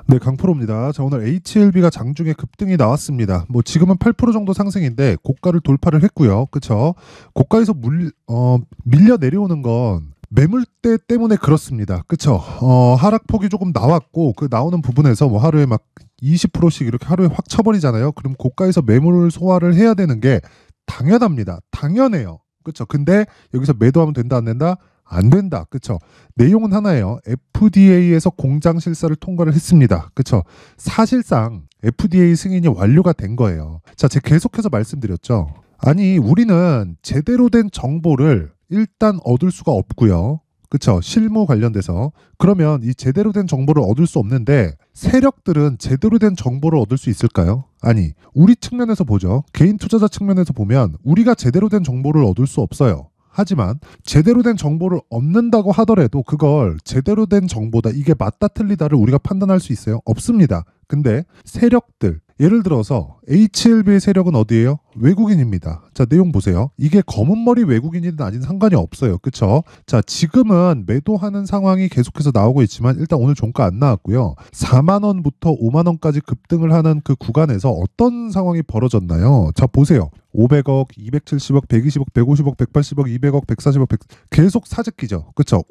네, 강프로입니다. 자, 오늘 HLB가 장중에 급등이 나왔습니다. 뭐 지금은 8% 정도 상승인데 고가를 돌파를 했고요. 그쵸? 고가에서 밀려 내려오는 건 매물대 때문에 그렇습니다. 그쵸? 하락폭이 조금 나왔고 그 나오는 부분에서 뭐 하루에 막 20%씩 이렇게 하루에 확 쳐버리잖아요. 그럼 고가에서 매물을 소화를 해야 되는 게 당연합니다. 당연해요. 그쵸? 근데 여기서 매도하면 된다 안 된다? 안 된다. 그쵸? 내용은 하나예요. FDA에서 공장 실사를 통과를 했습니다. 그쵸? 사실상 FDA 승인이 완료가 된 거예요. 자, 제가 계속해서 말씀드렸죠. 아니, 우리는 제대로 된 정보를 일단 얻을 수가 없고요. 그쵸? 실무 관련돼서. 그러면 이 제대로 된 정보를 얻을 수 없는데 세력들은 제대로 된 정보를 얻을 수 있을까요? 아니, 우리 측면에서 보죠. 개인 투자자 측면에서 보면 우리가 제대로 된 정보를 얻을 수 없어요. 하지만 제대로 된 정보를 얻는다고 하더라도 그걸 제대로 된 정보다 이게 맞다 틀리다를 우리가 판단할 수 있어요? 없습니다. 근데 세력들, 예를 들어서 HLB의 세력은 어디예요? 외국인입니다. 자, 내용 보세요. 이게 검은머리 외국인이든 아닌 상관이 없어요. 그쵸? 자, 지금은 매도하는 상황이 계속해서 나오고 있지만 일단 오늘 종가 안 나왔고요. 4만원부터 5만원까지 급등을 하는 그 구간에서 어떤 상황이 벌어졌나요? 자, 보세요. 500억, 270억, 120억, 150억, 180억, 200억, 140억, 계속 사재기죠. 그쵸?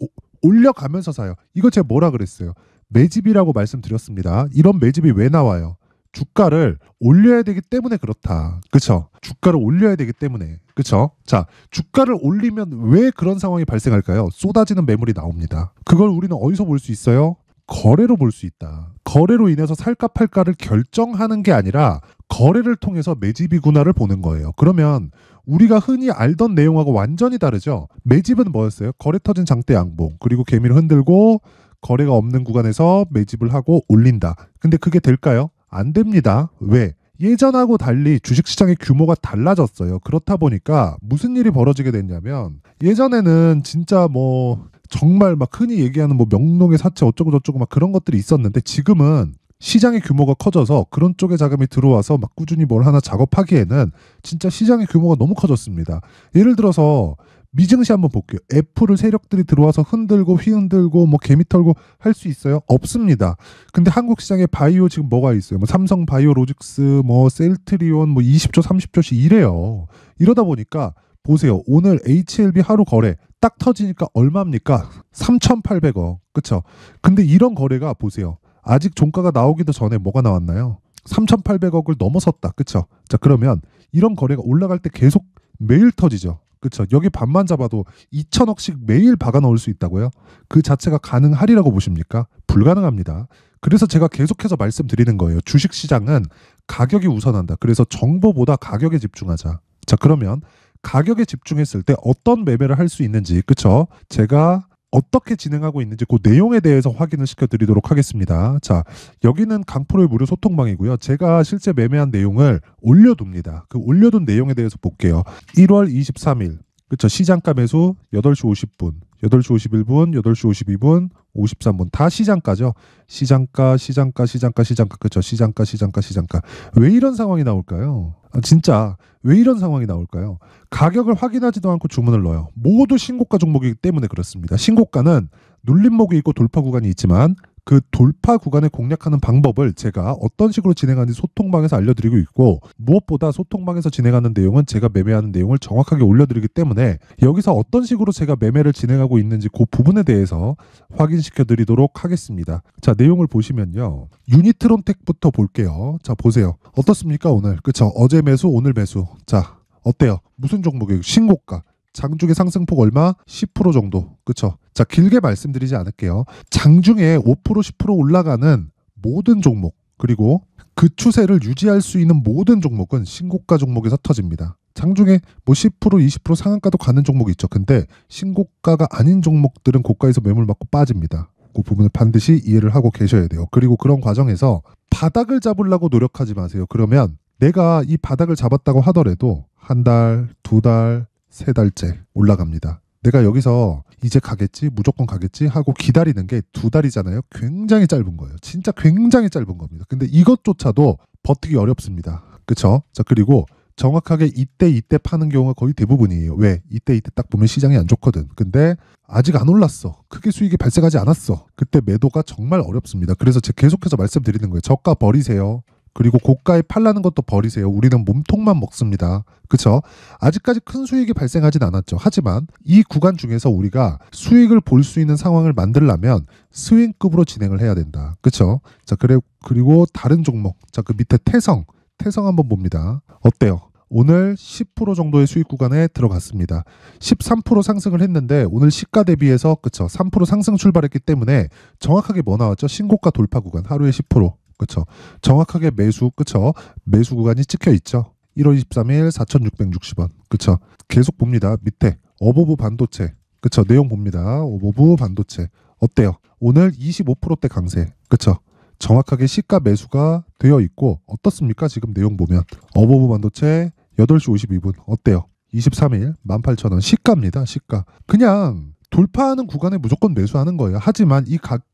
올려가면서 사요. 이거 제가 뭐라 그랬어요? 매집이라고 말씀드렸습니다. 이런 매집이 왜 나와요? 주가를 올려야 되기 때문에 그렇다. 그쵸? 주가를 올려야 되기 때문에. 그쵸? 자, 주가를 올리면 왜 그런 상황이 발생할까요? 쏟아지는 매물이 나옵니다. 그걸 우리는 어디서 볼 수 있어요? 거래로 볼 수 있다. 거래로 인해서 살까 팔까를 결정하는 게 아니라 거래를 통해서 매집이구나를 보는 거예요. 그러면 우리가 흔히 알던 내용하고 완전히 다르죠? 매집은 뭐였어요? 거래 터진 장대 양봉. 그리고 개미를 흔들고 거래가 없는 구간에서 매집을 하고 올린다. 근데 그게 될까요? 안 됩니다. 왜? 예전하고 달리 주식시장의 규모가 달라졌어요. 그렇다 보니까 무슨 일이 벌어지게 됐냐면 예전에는 진짜 뭐 정말 막 흔히 얘기하는 뭐 명동의 사채 어쩌고 저쩌고 막 그런 것들이 있었는데 지금은 시장의 규모가 커져서 그런 쪽에 자금이 들어와서 막 꾸준히 뭘 하나 작업하기에는 진짜 시장의 규모가 너무 커졌습니다. 예를 들어서 미증시 한번 볼게요. F를 세력들이 들어와서 흔들고 휘흔들고 뭐 개미 털고 할 수 있어요? 없습니다. 근데 한국 시장에 바이오 지금 뭐가 있어요? 뭐 삼성 바이오로직스, 뭐 셀트리온 뭐 20조 30조씩 이래요. 이러다 보니까 보세요. 오늘 HLB 하루 거래 딱 터지니까 얼마입니까? 3,800억. 그쵸? 근데 이런 거래가 보세요. 아직 종가가 나오기도 전에 뭐가 나왔나요? 3,800억을 넘어섰다. 그쵸? 자, 그러면 이런 거래가 올라갈 때 계속 매일 터지죠. 그쵸? 여기 반만 잡아도 2천억씩 매일 박아 넣을 수 있다고요? 그 자체가 가능하리라고 보십니까? 불가능합니다. 그래서 제가 계속해서 말씀드리는 거예요. 주식시장은 가격이 우선한다. 그래서 정보보다 가격에 집중하자. 자, 그러면 가격에 집중했을 때 어떤 매매를 할 수 있는지, 그쵸? 제가 어떻게 진행하고 있는지 그 내용에 대해서 확인을 시켜드리도록 하겠습니다. 자, 여기는 강프로의 무료 소통방이고요. 제가 실제 매매한 내용을 올려둡니다. 그 올려둔 내용에 대해서 볼게요. 1월 23일 그쵸? 시장가 매수 8시 50분, 8시 51분, 8시 52분, 53분 다 시장가죠. 시장가, 시장가, 시장가, 시장가 그쵸? 시장가, 시장가, 시장가. 왜 이런 상황이 나올까요? 진짜 왜 이런 상황이 나올까요? 가격을 확인하지도 않고 주문을 넣어요. 모두 신고가 종목이기 때문에 그렇습니다. 신고가는 눌림목이 있고 돌파 구간이 있지만 그 돌파 구간을 공략하는 방법을 제가 어떤 식으로 진행하는지 소통방에서 알려드리고 있고 무엇보다 소통방에서 진행하는 내용은 제가 매매하는 내용을 정확하게 올려드리기 때문에 여기서 어떤 식으로 제가 매매를 진행하고 있는지 그 부분에 대해서 확인시켜 드리도록 하겠습니다. 자, 내용을 보시면요. 유니트론텍부터 볼게요. 자, 보세요. 어떻습니까 오늘? 그쵸? 어제 매수 오늘 매수. 자, 어때요? 무슨 종목이에요? 신고가. 장중에 상승폭 얼마? 10% 정도. 그쵸? 자, 길게 말씀드리지 않을게요. 장중에 5% 10% 올라가는 모든 종목 그리고 그 추세를 유지할 수 있는 모든 종목은 신고가 종목에서 터집니다. 장중에 뭐 10% 20% 상한가도 가는 종목이 있죠. 근데 신고가가 아닌 종목들은 고가에서 매물 맞고 빠집니다. 그 부분을 반드시 이해를 하고 계셔야 돼요. 그리고 그런 과정에서 바닥을 잡으려고 노력하지 마세요. 그러면 내가 이 바닥을 잡았다고 하더라도 한 달, 두 달, 세 달째 올라갑니다. 내가 여기서 이제 가겠지, 무조건 가겠지 하고 기다리는 게 두 달이잖아요. 굉장히 짧은 거예요. 진짜 굉장히 짧은 겁니다. 근데 이것조차도 버티기 어렵습니다. 그쵸? 자, 그리고 정확하게 이때 파는 경우가 거의 대부분이에요. 왜? 이때 딱 보면 시장이 안 좋거든. 근데 아직 안 올랐어. 크게 수익이 발생하지 않았어. 그때 매도가 정말 어렵습니다. 그래서 제가 계속해서 말씀드리는 거예요. 저가 버리세요. 그리고 고가에 팔라는 것도 버리세요. 우리는 몸통만 먹습니다. 그쵸? 아직까지 큰 수익이 발생하진 않았죠. 하지만 이 구간 중에서 우리가 수익을 볼 수 있는 상황을 만들려면 스윙급으로 진행을 해야 된다. 그쵸? 자, 그리고 다른 종목. 자, 그 밑에 태성 한번 봅니다. 어때요? 오늘 10% 정도의 수익 구간에 들어갔습니다. 13% 상승을 했는데 오늘 시가 대비해서 그쵸? 3% 상승 출발했기 때문에 정확하게 뭐 나왔죠? 신고가 돌파 구간 하루에 10%. 그쵸? 정확하게 매수, 그쵸? 매수 구간이 찍혀 있죠. 1월 23일 4,660원. 그쵸? 계속 봅니다. 밑에 어보브 반도체. 그쵸? 내용 봅니다. 어보브 반도체. 어때요? 오늘 25%대 강세. 그쵸? 정확하게 시가 매수가 되어 있고 어떻습니까? 지금 내용 보면 어보브 반도체 8시 52분 어때요? 23일 18,000원 시가입니다. 시가. 그냥 돌파하는 구간에 무조건 매수하는 거예요. 하지만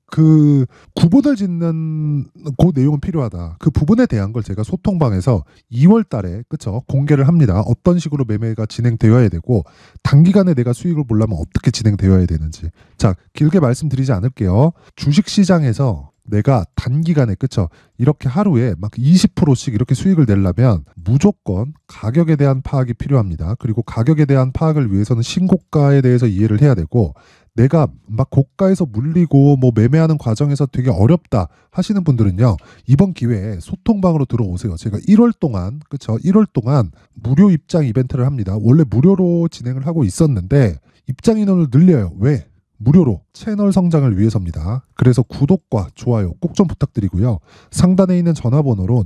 그 구보를 짓는 그 내용은 필요하다. 그 부분에 대한 걸 제가 소통방에서 2월 달에 그쵸? 공개를 합니다. 어떤 식으로 매매가 진행되어야 되고 단기간에 내가 수익을 보려면 어떻게 진행되어야 되는지. 자, 길게 말씀드리지 않을게요. 주식시장에서 내가 단기간에 그쵸? 이렇게 하루에 막 20%씩 이렇게 수익을 내려면 무조건 가격에 대한 파악이 필요합니다. 그리고 가격에 대한 파악을 위해서는 신고가에 대해서 이해를 해야 되고 내가 막 고가에서 물리고 뭐 매매하는 과정에서 되게 어렵다 하시는 분들은요. 이번 기회에 소통방으로 들어오세요. 제가 1월 동안 그쵸? 1월 동안 무료 입장 이벤트를 합니다. 원래 무료로 진행을 하고 있었는데 입장 인원을 늘려요. 왜? 무료로 채널 성장을 위해서입니다. 그래서 구독과 좋아요 꼭 좀 부탁드리고요. 상단에 있는 전화번호로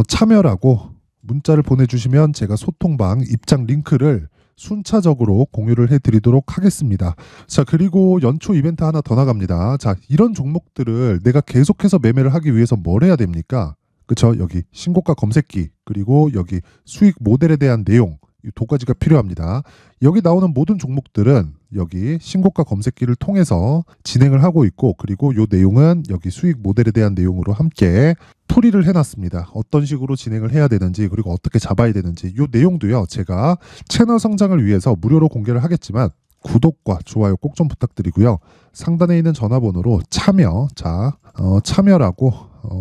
참여라고 문자를 보내주시면 제가 소통방 입장 링크를 순차적으로 공유를 해드리도록 하겠습니다. 자, 그리고 연초 이벤트 하나 더 나갑니다. 자, 이런 종목들을 내가 계속해서 매매를 하기 위해서 뭘 해야 됩니까? 그쵸? 여기 신고가 검색기 그리고 여기 수익 모델에 대한 내용 이 두 가지가 필요합니다. 여기 나오는 모든 종목들은 여기 신고가 검색기를 통해서 진행을 하고 있고 그리고 이 내용은 여기 수익 모델에 대한 내용으로 함께 풀이를 해놨습니다. 어떤 식으로 진행을 해야 되는지 그리고 어떻게 잡아야 되는지 이 내용도요. 제가 채널 성장을 위해서 무료로 공개를 하겠지만 구독과 좋아요 꼭 좀 부탁드리고요. 상단에 있는 전화번호로 참여라고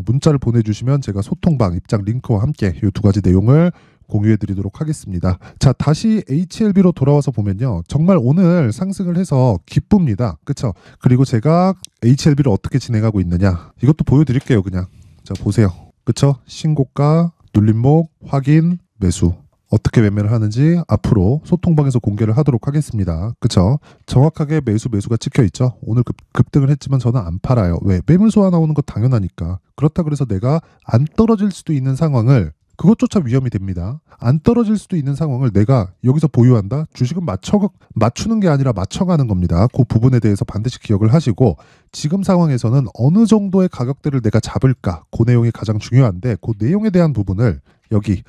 문자를 보내주시면 제가 소통방 입장 링크와 함께 이 두 가지 내용을 공유해드리도록 하겠습니다. 자, 다시 HLB로 돌아와서 보면요. 정말 오늘 상승을 해서 기쁩니다. 그쵸? 그리고 제가 HLB를 어떻게 진행하고 있느냐. 이것도 보여드릴게요. 그냥. 자, 보세요. 그쵸? 신고가, 눌림목, 확인, 매수. 어떻게 매매를 하는지 앞으로 소통방에서 공개를 하도록 하겠습니다. 그쵸? 정확하게 매수가 찍혀 있죠. 오늘 급등을 했지만 저는 안 팔아요. 왜? 매물 소화 나오는 거 당연하니까. 그렇다 그래서 내가 안 떨어질 수도 있는 상황을 그것조차 위험이 됩니다. 안 떨어질 수도 있는 상황을 내가 여기서 보유한다? 주식은 맞추는 게 아니라 맞춰가는 겁니다. 그 부분에 대해서 반드시 기억을 하시고 지금 상황에서는 어느 정도의 가격대를 내가 잡을까? 그 내용이 가장 중요한데 그 내용에 대한 부분을 여기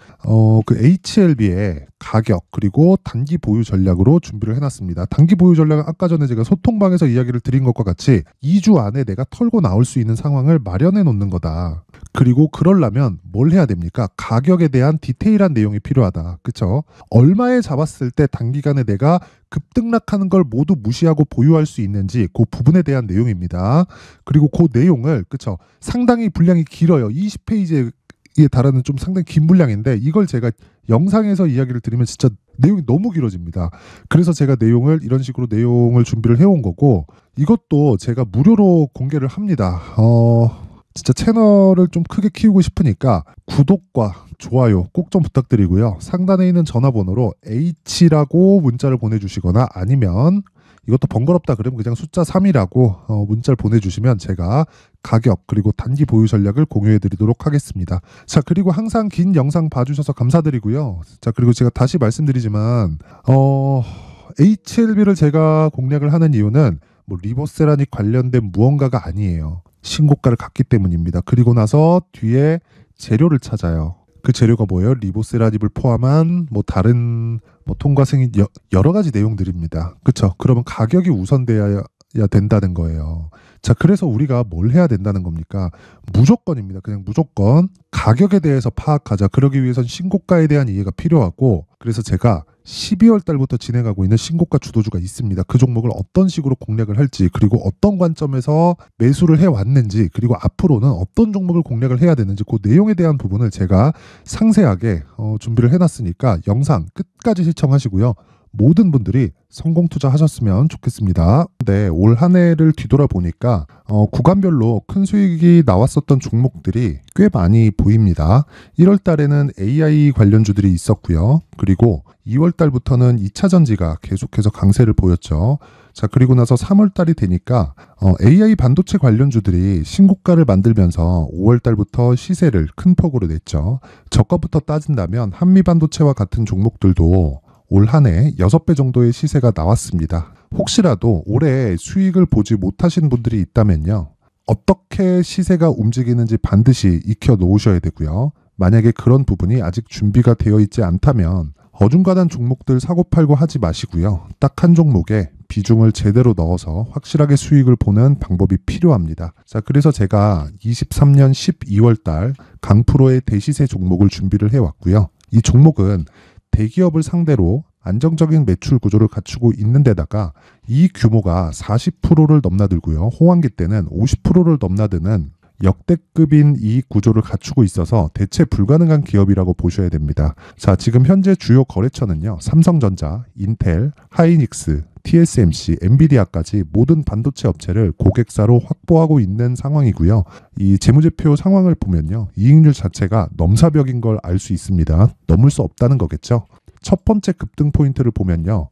그 HLB의 가격 그리고 단기 보유 전략으로 준비를 해놨습니다. 단기 보유 전략은 아까 전에 제가 소통방에서 이야기를 드린 것과 같이 2주 안에 내가 털고 나올 수 있는 상황을 마련해 놓는 거다. 그리고 그러려면 뭘 해야 됩니까? 가격에 대한 디테일한 내용이 필요하다. 그쵸? 얼마에 잡았을 때 단기간에 내가 급등락하는 걸 모두 무시하고 보유할 수 있는지 그 부분에 대한 내용입니다. 그리고 그 내용을 그쵸? 상당히 분량이 길어요. 20페이지에 달하는 좀 상당히 긴 분량인데 이걸 제가 영상에서 이야기를 드리면 진짜 내용이 너무 길어집니다. 그래서 제가 이런 식으로 내용을 준비를 해온 거고 이것도 제가 무료로 공개를 합니다. 진짜 채널을 좀 크게 키우고 싶으니까 구독과 좋아요 꼭 좀 부탁드리고요. 상단에 있는 전화번호로 H라고 문자를 보내주시거나 아니면 이것도 번거롭다 그러면 그냥 숫자 3이라고 문자를 보내주시면 제가 가격 그리고 단기 보유 전략을 공유해드리도록 하겠습니다. 자, 그리고 항상 긴 영상 봐주셔서 감사드리고요. 자, 그리고 제가 다시 말씀드리지만 HLB를 제가 공략을 하는 이유는 뭐 리버세라닉 관련된 무언가가 아니에요. 신고가를 갔기 때문입니다. 그리고 나서 뒤에 재료를 찾아요. 그 재료가 뭐예요? 리보세라닙을 포함한 뭐 다른 뭐 통과 승인 여러 가지 내용들입니다. 그렇죠? 그러면 가격이 우선돼야 된다는 거예요. 자, 그래서 우리가 뭘 해야 된다는 겁니까? 무조건입니다. 그냥 무조건 가격에 대해서 파악하자. 그러기 위해선 신고가에 대한 이해가 필요하고, 그래서 제가 12월 달부터 진행하고 있는 신고가 주도주가 있습니다. 그 종목을 어떤 식으로 공략을 할지, 그리고 어떤 관점에서 매수를 해왔는지, 그리고 앞으로는 어떤 종목을 공략을 해야 되는지, 그 내용에 대한 부분을 제가 상세하게 준비를 해놨으니까 영상 끝까지 시청하시고요. 모든 분들이 성공 투자하셨으면 좋겠습니다. 근데 올 한 해를 뒤돌아보니까 구간별로 큰 수익이 나왔었던 종목들이 꽤 많이 보입니다. 1월 달에는 AI 관련주들이 있었고요. 그리고 2월 달부터는 2차 전지가 계속해서 강세를 보였죠. 자, 그리고 나서 3월 달이 되니까 AI 반도체 관련주들이 신고가를 만들면서 5월 달부터 시세를 큰 폭으로 냈죠. 저가부터 따진다면 한미반도체와 같은 종목들도 올 한 해 6배 정도의 시세가 나왔습니다. 혹시라도 올해 수익을 보지 못하신 분들이 있다면요. 어떻게 시세가 움직이는지 반드시 익혀 놓으셔야 되고요. 만약에 그런 부분이 아직 준비가 되어 있지 않다면 어중간한 종목들 사고팔고 하지 마시고요. 딱 한 종목에 비중을 제대로 넣어서 확실하게 수익을 보는 방법이 필요합니다. 자, 그래서 제가 23년 12월 달 강프로의 대시세 종목을 준비를 해왔고요. 이 종목은 대기업을 상대로 안정적인 매출 구조를 갖추고 있는 데다가 이 규모가 40%를 넘나들고요. 호황기 때는 50%를 넘나드는 역대급인 이익 구조를 갖추고 있어서 대체 불가능한 기업이라고 보셔야 됩니다. 자, 지금 현재 주요 거래처는요. 삼성전자, 인텔, 하이닉스, TSMC, 엔비디아까지 모든 반도체 업체를 고객사로 확보하고 있는 상황이고요. 이 재무제표 상황을 보면요. 이익률 자체가 넘사벽인 걸 알 수 있습니다. 넘을 수 없다는 거겠죠. 첫 번째 급등 포인트를 보면요.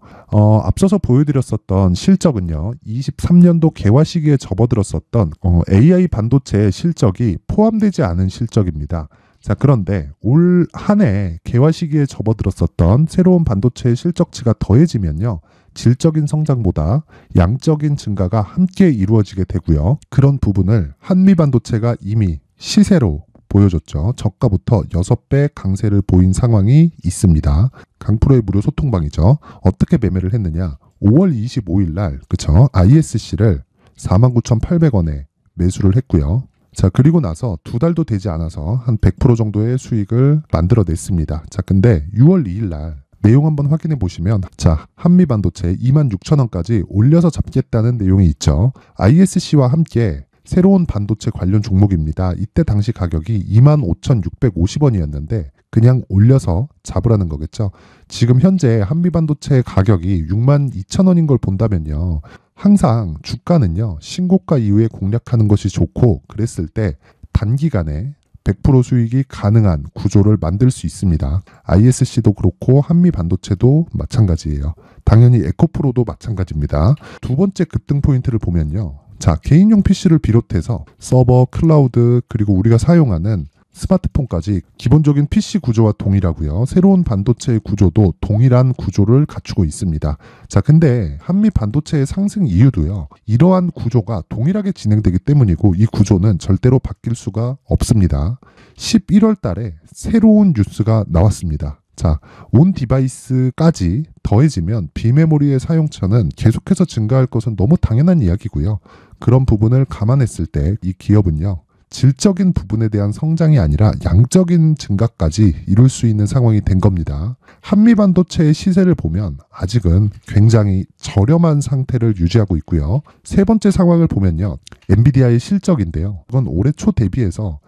앞서서 보여드렸었던 실적은요. 23년도 개화 시기에 접어들었었던 AI 반도체의 실적이 포함되지 않은 실적입니다. 자, 그런데 올 한 해 개화 시기에 접어들었었던 새로운 반도체의 실적치가 더해지면요. 질적인 성장보다 양적인 증가가 함께 이루어지게 되고요. 그런 부분을 한미반도체가 이미 시세로 보여줬죠. 저가부터 6배 강세를 보인 상황이 있습니다. 강프로의 무료 소통방이죠. 어떻게 매매를 했느냐. 5월 25일 날 그쵸? ISC를 49,800원에 매수를 했고요. 자, 그리고 나서 2달도 되지 않아서 한 100% 정도의 수익을 만들어냈습니다. 자, 근데 6월 2일 날 내용 한번 확인해 보시면 자, 한미반도체 26,000원까지 올려서 잡겠다는 내용이 있죠. ISC와 함께 새로운 반도체 관련 종목입니다. 이때 당시 가격이 25,650원이었는데 그냥 올려서 잡으라는 거겠죠. 지금 현재 한미반도체 가격이 62,000원인 걸 본다면요. 항상 주가는요. 신고가 이후에 공략하는 것이 좋고 그랬을 때 단기간에 100% 수익이 가능한 구조를 만들 수 있습니다. ISC도 그렇고 한미반도체도 마찬가지예요. 당연히 에코프로도 마찬가지입니다. 두 번째 급등 포인트를 보면요. 자, 개인용 PC를 비롯해서 서버, 클라우드, 그리고 우리가 사용하는 스마트폰까지 기본적인 PC 구조와 동일하고요. 새로운 반도체의 구조도 동일한 구조를 갖추고 있습니다. 자, 근데 한미 반도체의 상승 이유도요. 이러한 구조가 동일하게 진행되기 때문이고 이 구조는 절대로 바뀔 수가 없습니다. 11월 달에 새로운 뉴스가 나왔습니다. 자, 온 디바이스까지 더해지면 비메모리의 사용처는 계속해서 증가할 것은 너무 당연한 이야기고요. 그런 부분을 감안했을 때 이 기업은요. 질적인 부분에 대한 성장이 아니라 양적인 증가까지 이룰 수 있는 상황이 된 겁니다. 한미반도체의 시세를 보면 아직은 굉장히 저렴한 상태를 유지하고 있고요. 세 번째 상황을 보면요. 엔비디아의 실적인데요. 이건 올해 초 대비해서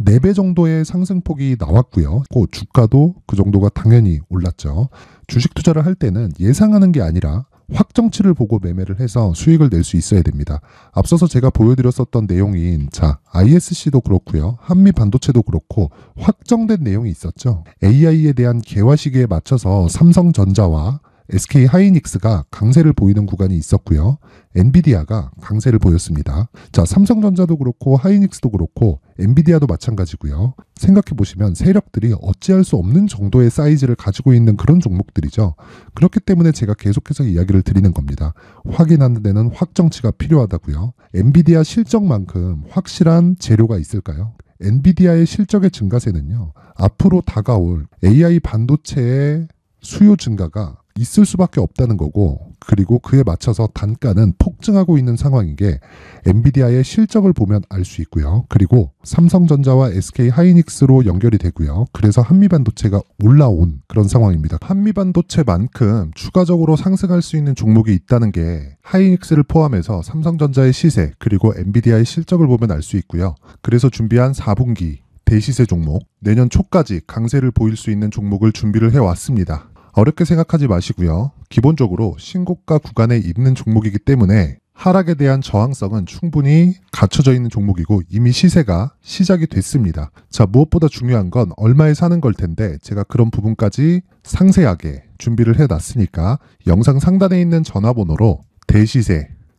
4배 정도의 상승폭이 나왔고요. 그 주가도 그 정도가 당연히 올랐죠. 주식 투자를 할 때는 예상하는 게 아니라 확정치를 보고 매매를 해서 수익을 낼 수 있어야 됩니다. 앞서서 제가 보여드렸었던 내용인 자, ISC도 그렇고요. 한미 반도체도 그렇고 확정된 내용이 있었죠. AI에 대한 개화 시기에 맞춰서 삼성전자와 SK 하이닉스가 강세를 보이는 구간이 있었고요. 엔비디아가 강세를 보였습니다. 자, 삼성전자도 그렇고 하이닉스도 그렇고 엔비디아도 마찬가지고요. 생각해 보시면 세력들이 어찌할 수 없는 정도의 사이즈를 가지고 있는 그런 종목들이죠. 그렇기 때문에 제가 계속해서 이야기를 드리는 겁니다. 확인하는 데는 확정치가 필요하다고요. 엔비디아 실적만큼 확실한 재료가 있을까요? 엔비디아의 실적의 증가세는요. 앞으로 다가올 AI 반도체의 수요 증가가 있을 수밖에 없다는 거고 그리고 그에 맞춰서 단가는 폭증하고 있는 상황인 게 엔비디아의 실적을 보면 알 수 있고요. 그리고 삼성전자와 SK 하이닉스로 연결이 되고요. 그래서 한미반도체가 올라온 그런 상황입니다. 한미반도체만큼 추가적으로 상승할 수 있는 종목이 있다는 게 하이닉스를 포함해서 삼성전자의 시세 그리고 엔비디아의 실적을 보면 알 수 있고요. 그래서 준비한 4분기 대시세 종목, 내년 초까지 강세를 보일 수 있는 종목을 준비를 해왔습니다. 어렵게 생각하지 마시고요. 기본적으로 신고가 구간에 있는 종목이기 때문에 하락에 대한 저항성은 충분히 갖춰져 있는 종목이고 이미 시세가 시작이 됐습니다. 자, 무엇보다 중요한 건 얼마에 사는 걸 텐데 제가 그런 부분까지 상세하게 준비를 해놨으니까 영상 상단에 있는 전화번호로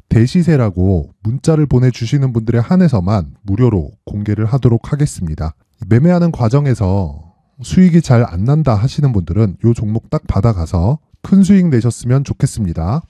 대시세라고 문자를 보내주시는 분들에 한해서만 무료로 공개를 하도록 하겠습니다. 매매하는 과정에서 수익이 잘 안 난다 하시는 분들은 이 종목 딱 받아가서 큰 수익 내셨으면 좋겠습니다.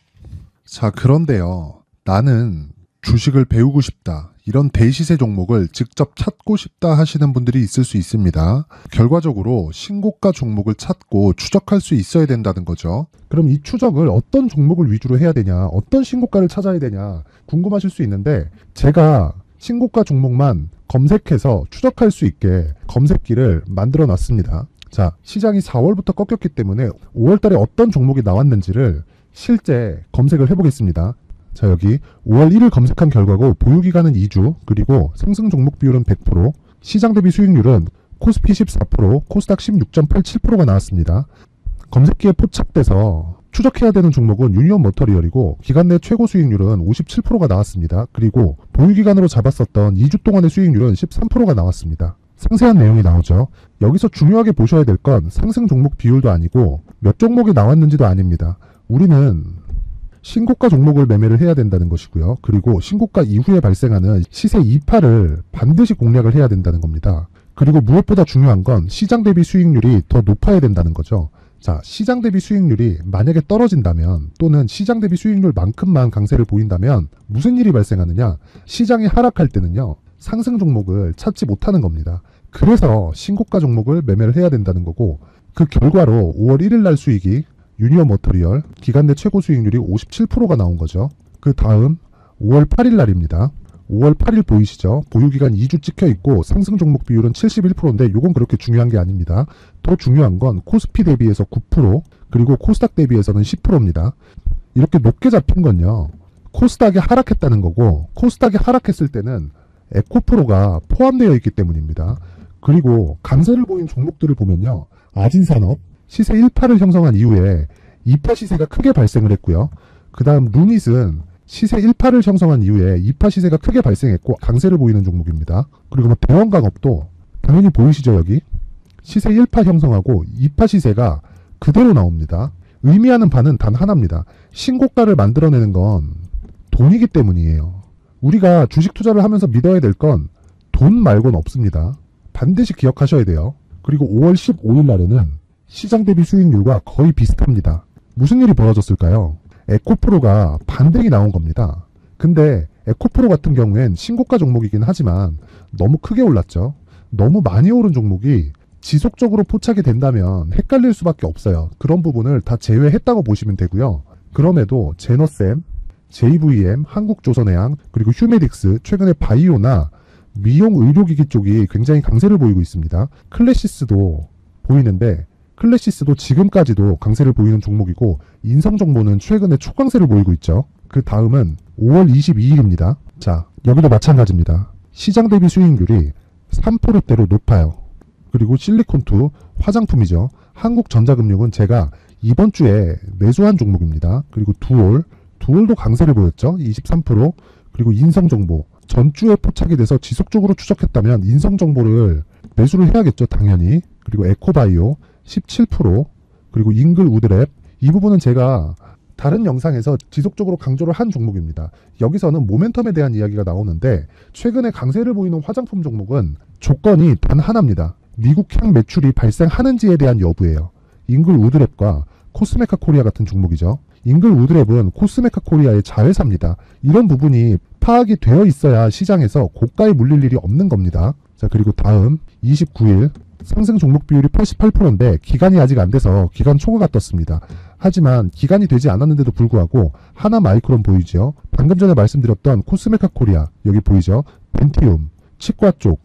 자, 그런데요. 나는 주식을 배우고 싶다. 이런 대시세 종목을 직접 찾고 싶다 하시는 분들이 있을 수 있습니다. 결과적으로 신고가 종목을 찾고 추적할 수 있어야 된다는 거죠. 그럼 이 추적을 어떤 종목을 위주로 해야 되냐, 어떤 신고가를 찾아야 되냐 궁금하실 수 있는데 제가 신고가 종목만 검색해서 추적할 수 있게 검색기를 만들어 놨습니다. 자, 시장이 4월부터 꺾였기 때문에 5월달에 어떤 종목이 나왔는지를 실제 검색을 해보겠습니다. 자, 여기 5월 1일 검색한 결과고 보유기간은 2주, 그리고 상승 종목 비율은 100%, 시장 대비 수익률은 코스피 14%, 코스닥 16.87%가 나왔습니다. 검색기에 포착돼서 추적해야 되는 종목은 유니온 머터리얼이고 기간 내 최고 수익률은 57%가 나왔습니다. 그리고 보유기간으로 잡았었던 2주 동안의 수익률은 13%가 나왔습니다. 상세한 내용이 나오죠. 여기서 중요하게 보셔야 될 건 상승 종목 비율도 아니고 몇 종목이 나왔는지도 아닙니다. 우리는 신고가 종목을 매매를 해야 된다는 것이고요. 그리고 신고가 이후에 발생하는 시세 이파를 반드시 공략을 해야 된다는 겁니다. 그리고 무엇보다 중요한 건 시장 대비 수익률이 더 높아야 된다는 거죠. 자, 시장 대비 수익률이 만약에 떨어진다면 또는 시장 대비 수익률만큼만 강세를 보인다면 무슨 일이 발생하느냐? 시장이 하락할 때는요. 상승 종목을 찾지 못하는 겁니다. 그래서 신고가 종목을 매매를 해야 된다는 거고 그 결과로 5월 1일 날 수익이 유니온 머터리얼 기간 내 최고 수익률이 57%가 나온 거죠. 그 다음 5월 8일 날입니다. 5월 8일 보이시죠? 보유기간 2주 찍혀 있고 상승 종목 비율은 71%인데 이건 그렇게 중요한 게 아닙니다. 더 중요한 건 코스피 대비해서 9% 그리고 코스닥 대비해서는 10%입니다. 이렇게 높게 잡힌 건요. 코스닥이 하락했다는 거고 코스닥이 하락했을 때는 에코프로가 포함되어 있기 때문입니다. 그리고 강세를 보인 종목들을 보면요. 아진산업 시세 1파를 형성한 이후에 2파 시세가 크게 발생을 했고요. 그 다음 루닛은 시세 1파를 형성한 이후에 2파 시세가 크게 발생했고 강세를 보이는 종목입니다. 그리고 뭐 대원강업도 당연히 보이시죠 여기? 시세 1파 형성하고 2파 시세가 그대로 나옵니다. 의미하는 바는 단 하나입니다. 신고가를 만들어내는 건 돈이기 때문이에요. 우리가 주식 투자를 하면서 믿어야 될 건 돈 말고는 없습니다. 반드시 기억하셔야 돼요. 그리고 5월 15일 날에는 시장 대비 수익률과 거의 비슷합니다. 무슨 일이 벌어졌을까요? 에코프로가 반등이 나온 겁니다. 근데 에코프로 같은 경우엔 신고가 종목이긴 하지만 너무 크게 올랐죠. 너무 많이 오른 종목이 지속적으로 포착이 된다면 헷갈릴 수밖에 없어요. 그런 부분을 다 제외했다고 보시면 되고요. 그럼에도 제너셈, JVM, 한국조선해양, 그리고 휴메딕스, 최근에 바이오나 미용 의료기기 쪽이 굉장히 강세를 보이고 있습니다. 클래시스도 보이는데 클래시스도 지금까지도 강세를 보이는 종목이고 인성정보는 최근에 초강세를 보이고 있죠. 그 다음은 5월 22일입니다. 자, 여기도 마찬가지입니다. 시장 대비 수익률이 3%대로 높아요. 그리고 실리콘2 화장품이죠. 한국전자금융은 제가 이번 주에 매수한 종목입니다. 그리고 두올도 강세를 보였죠. 23%. 그리고 인성정보 전주에 포착이 돼서 지속적으로 추적했다면 인성정보를 매수를 해야겠죠. 당연히. 그리고 에코바이오 17%. 그리고 잉글우드랩 이 부분은 제가 다른 영상에서 지속적으로 강조를 한 종목입니다. 여기서는 모멘텀에 대한 이야기가 나오는데 최근에 강세를 보이는 화장품 종목은 조건이 단 하나입니다. 미국향 매출이 발생하는지에 대한 여부예요. 잉글우드랩과 코스메카 코리아 같은 종목이죠. 잉글우드랩은 코스메카 코리아의 자회사입니다. 이런 부분이 파악이 되어 있어야 시장에서 고가에 물릴 일이 없는 겁니다. 자, 그리고 다음 29일 상승 종목 비율이 88%인데 기간이 아직 안 돼서 기간 초과가 떴습니다. 하지만 기간이 되지 않았는데도 불구하고 하나마이크론 보이죠. 방금 전에 말씀드렸던 코스메카 코리아 여기 보이죠. 벤티움, 치과 쪽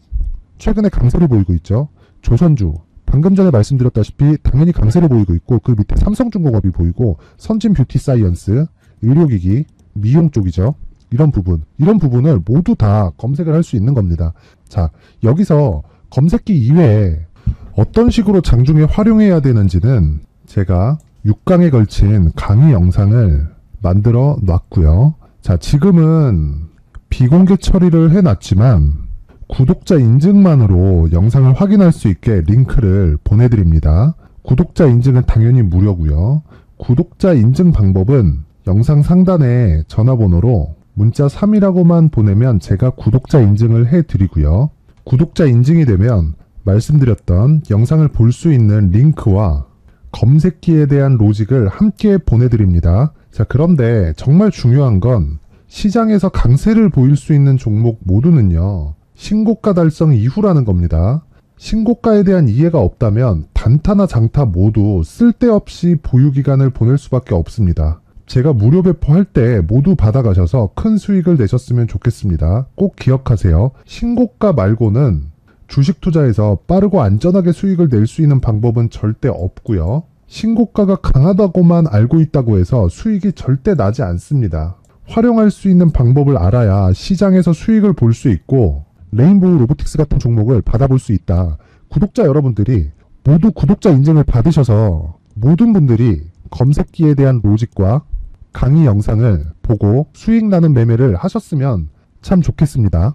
최근에 강세를 보이고 있죠. 조선주 방금 전에 말씀드렸다시피 당연히 강세를 보이고 있고 그 밑에 삼성중공업이 보이고 선진 뷰티 사이언스, 의료기기, 미용 쪽이죠. 이런 부분을 모두 다 검색을 할 수 있는 겁니다. 자, 여기서 검색기 이외에 어떤 식으로 장중에 활용해야 되는지는 제가 6강에 걸친 강의 영상을 만들어 놨고요. 자, 지금은 비공개 처리를 해놨지만 구독자 인증만으로 영상을 확인할 수 있게 링크를 보내드립니다. 구독자 인증은 당연히 무료고요. 구독자 인증 방법은 영상 상단에 전화번호로 문자 3이라고만 보내면 제가 구독자 인증을 해드리고요. 구독자 인증이 되면 말씀드렸던 영상을 볼 수 있는 링크와 검색기에 대한 로직을 함께 보내드립니다. 자, 그런데 정말 중요한 건 시장에서 강세를 보일 수 있는 종목 모두는요. 신고가 달성 이후라는 겁니다. 신고가에 대한 이해가 없다면 단타나 장타 모두 쓸데없이 보유기간을 보낼 수밖에 없습니다. 제가 무료 배포할 때 모두 받아가셔서 큰 수익을 내셨으면 좋겠습니다. 꼭 기억하세요. 신고가 말고는 주식 투자에서 빠르고 안전하게 수익을 낼 수 있는 방법은 절대 없고요. 신고가가 강하다고만 알고 있다고 해서 수익이 절대 나지 않습니다. 활용할 수 있는 방법을 알아야 시장에서 수익을 볼 수 있고 레인보우 로보틱스 같은 종목을 받아볼 수 있다. 구독자 여러분들이 모두 구독자 인증을 받으셔서 모든 분들이 검색기에 대한 로직과 강의 영상을 보고 수익 나는 매매를 하셨으면 참 좋겠습니다.